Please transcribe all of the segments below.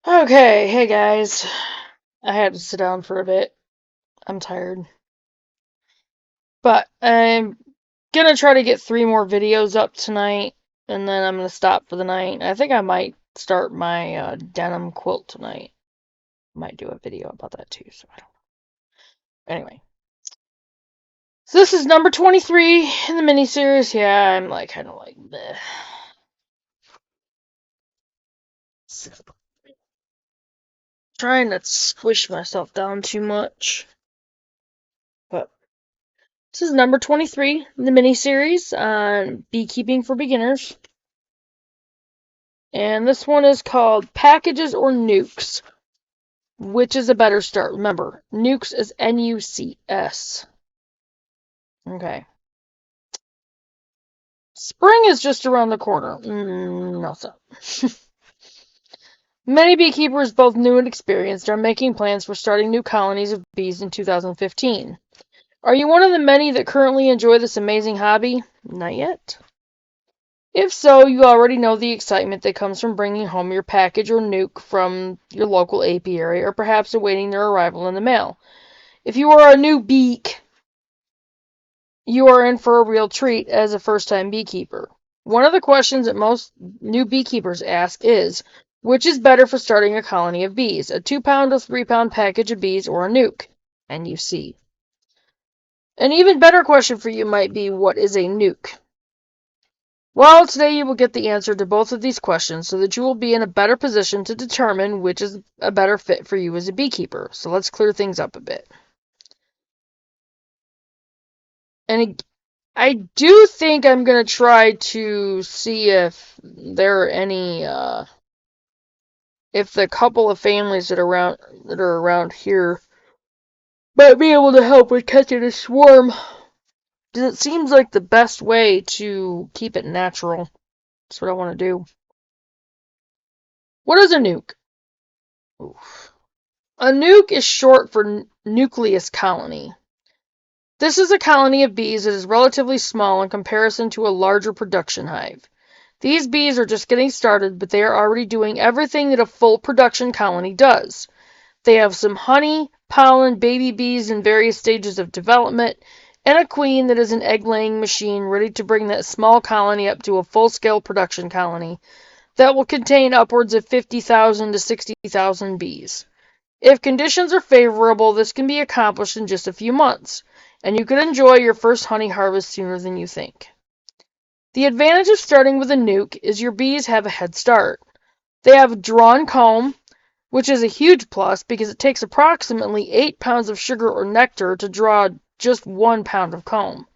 Okay, hey guys. I had to sit down for a bit. I'm tired. But I'm gonna try to get 3 more videos up tonight, and then I'm gonna stop for the night. I think I might start my denim quilt tonight. Might do a video about that too, so I don't know. Anyway. So this is number 23 in the miniseries. Yeah, I'm like kind of like bleh. Trying to squish myself down too much. But this is number 23 in the miniseries on beekeeping for beginners. And this one is called Packages or Nucs. Which is a better start? Remember, Nucs is Nucs. Okay. Spring is just around the corner. No, so. Many beekeepers, both new and experienced, are making plans for starting new colonies of bees in 2015. Are you one of the many that currently enjoy this amazing hobby? Not yet. If so, you already know the excitement that comes from bringing home your package or nuke from your local apiary, or perhaps awaiting their arrival in the mail. If you are a new beak, you are in for a real treat as a first-time beekeeper. One of the questions that most new beekeepers ask is, which is better for starting a colony of bees, a 2-pound or 3-pound package of bees, or a nuke? N-U-C. An even better question for you might be, what is a nuke? Well, today you will get the answer to both of these questions so that you will be in a better position to determine which is a better fit for you as a beekeeper. So let's clear things up a bit. And I do think I'm going to try to see if there are any, if the couple of families that are around here might be able to help with catching a swarm. Because it seems like the best way to keep it natural. That's what I want to do. What is a nuke? Oof. A nuke is short for nucleus colony. This is a colony of bees that is relatively small in comparison to a larger production hive. These bees are just getting started, but they are already doing everything that a full production colony does. They have some honey, pollen, baby bees in various stages of development, and a queen that is an egg-laying machine ready to bring that small colony up to a full-scale production colony that will contain upwards of 50,000 to 60,000 bees. If conditions are favorable, this can be accomplished in just a few months, and you can enjoy your first honey harvest sooner than you think. The advantage of starting with a nuke is your bees have a head start. They have a drawn comb, which is a huge plus because it takes approximately 8 pounds of sugar or nectar to draw just 1 pound of comb.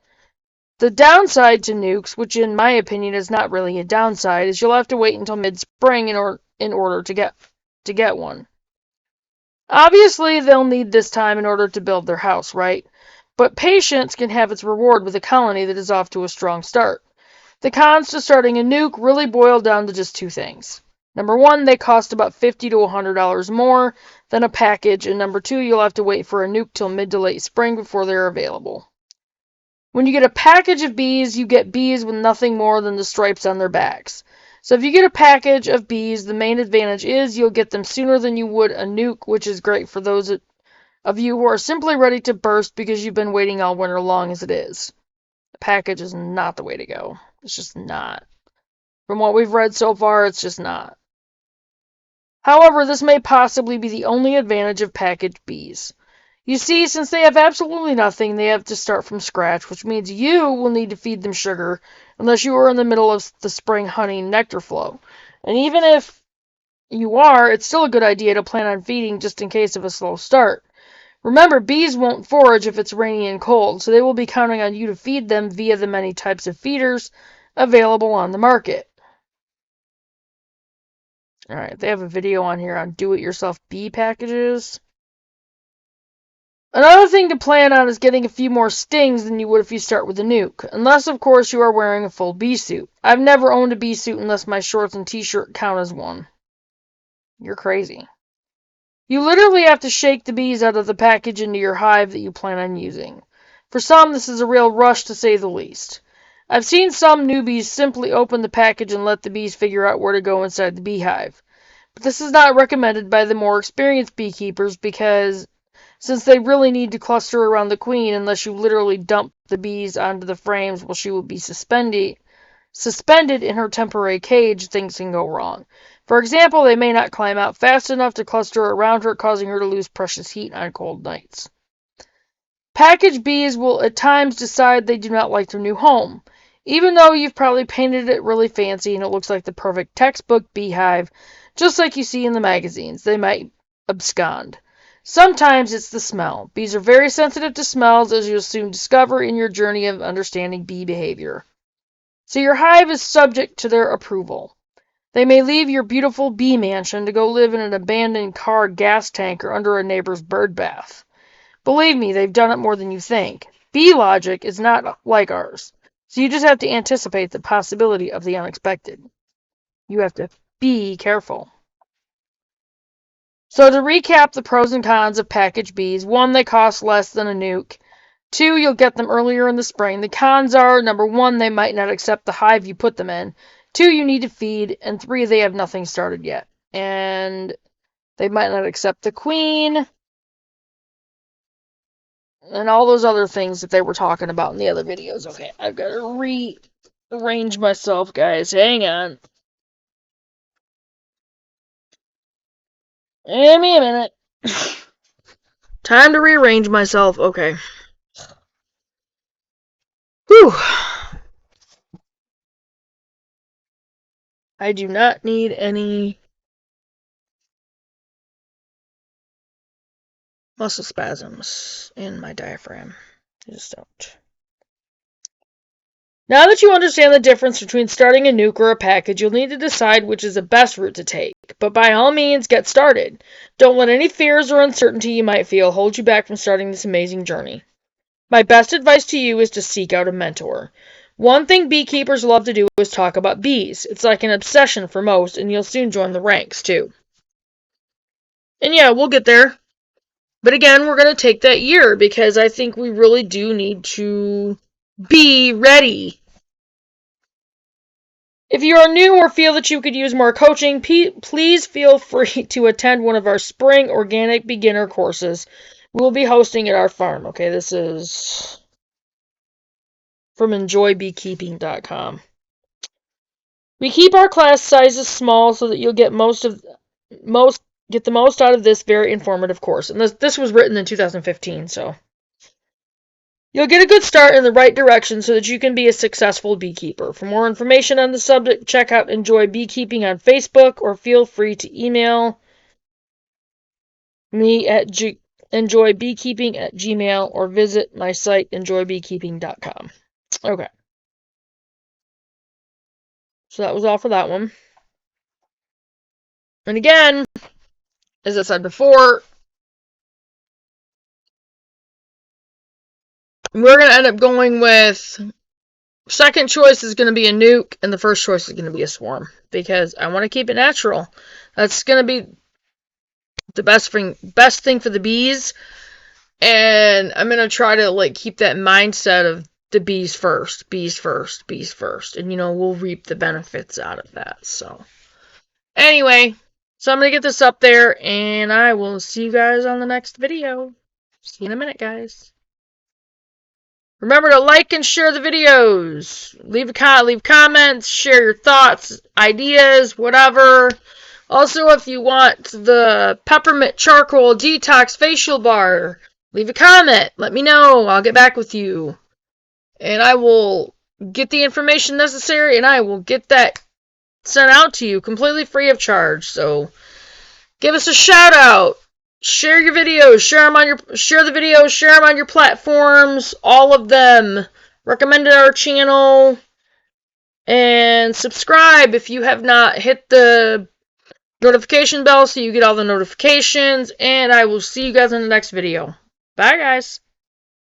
The downside to nukes, which in my opinion is not really a downside, is you'll have to wait until mid-spring in order to get one. Obviously, they'll need this time in order to build their house, right? But patience can have its reward with a colony that is off to a strong start. The cons to starting a nuke really boil down to just 2 things. Number 1, they cost about $50 to $100 more than a package, and number 2, you'll have to wait for a nuke till mid to late spring before they're available. When you get a package of bees, you get bees with nothing more than the stripes on their backs. So if you get a package of bees, the main advantage is you'll get them sooner than you would a nuke, which is great for those of you who are simply ready to burst because you've been waiting all winter long as it is. A package is not the way to go. It's just not. From what we've read so far, it's just not. However, this may possibly be the only advantage of packaged bees. You see, since they have absolutely nothing, they have to start from scratch, which means you will need to feed them sugar unless you are in the middle of the spring honey nectar flow. And even if you are, it's still a good idea to plan on feeding just in case of a slow start. Remember, bees won't forage if it's rainy and cold, so they will be counting on you to feed them via the many types of feeders available on the market. Alright, they have a video on here on do-it-yourself bee packages. Another thing to plan on is getting a few more stings than you would if you start with a nuke, unless of course you are wearing a full bee suit. I've never owned a bee suit unless my shorts and t-shirt count as one. You're crazy. You literally have to shake the bees out of the package into your hive that you plan on using. For some, this is a real rush to say the least. I've seen some newbies simply open the package and let the bees figure out where to go inside the beehive. But this is not recommended by the more experienced beekeepers because since they really need to cluster around the queen unless you literally dump the bees onto the frames while she will be suspended in her temporary cage, things can go wrong. For example, they may not climb out fast enough to cluster around her, causing her to lose precious heat on cold nights. Package bees will at times decide they do not like their new home. Even though you've probably painted it really fancy and it looks like the perfect textbook beehive, just like you see in the magazines, they might abscond. Sometimes it's the smell. Bees are very sensitive to smells, as you'll soon discover in your journey of understanding bee behavior. So your hive is subject to their approval. They may leave your beautiful bee mansion to go live in an abandoned car gas tank or under a neighbor's bird bath. Believe me, they've done it more than you think. Bee logic is not like ours, so you just have to anticipate the possibility of the unexpected. You have to be careful. So to recap the pros and cons of package bees: 1, they cost less than a nuke. 2, you'll get them earlier in the spring. The cons are, number 1, they might not accept the hive you put them in. 2, you need to feed. And 3, they have nothing started yet. And they might not accept the queen. And all those other things that they were talking about in the other videos. Okay, I've got to rearrange myself, guys. Hang on. Give me a minute. Time to rearrange myself. Okay. Whew. I do not need any muscle spasms in my diaphragm. I just don't. Now that you understand the difference between starting a nuke or a package, you'll need to decide which is the best route to take. But by all means, get started. Don't let any fears or uncertainty you might feel hold you back from starting this amazing journey. My best advice to you is to seek out a mentor. One thing beekeepers love to do is talk about bees. It's like an obsession for most, and you'll soon join the ranks, too. And yeah, we'll get there. But again, we're going to take that year because I think we really do need to be ready. If you are new or feel that you could use more coaching, please feel free to attend one of our spring organic beginner courses we'll be hosting at our farm. Okay, this is from enjoybeekeeping.com. We keep our class sizes small so that you'll get the most out of this very informative course. And this was written in 2015, so you'll get a good start in the right direction so that you can be a successful beekeeper. For more information on the subject, check out Enjoy Beekeeping on Facebook or feel free to email me at enjoybeekeeping@gmail or visit my site enjoybeekeeping.com. Okay. So that was all for that one. And again, as I said before, we're going to end up going with second choice is going to be a nuke and the first choice is going to be a swarm because I want to keep it natural. That's going to be the best thing for the bees, and I'm going to try to keep that mindset of the bees first, and we'll reap the benefits out of that. So anyway, so I'm going to get this up there and I will see you guys on the next video. See you in a minute, guys. Remember to like and share the videos. Leave comments, share your thoughts, ideas, whatever. Also, if you want the peppermint charcoal detox facial bar, leave a comment. Let me know. I'll get back with you. And I will get the information necessary and I will get that sent out to you completely free of charge. So give us a shout out. Share your videos. Share the videos. Share them on your platforms. All of them. Recommend our channel. And subscribe if you have not. Hit the notification bell so you get all the notifications. And I will see you guys in the next video. Bye, guys.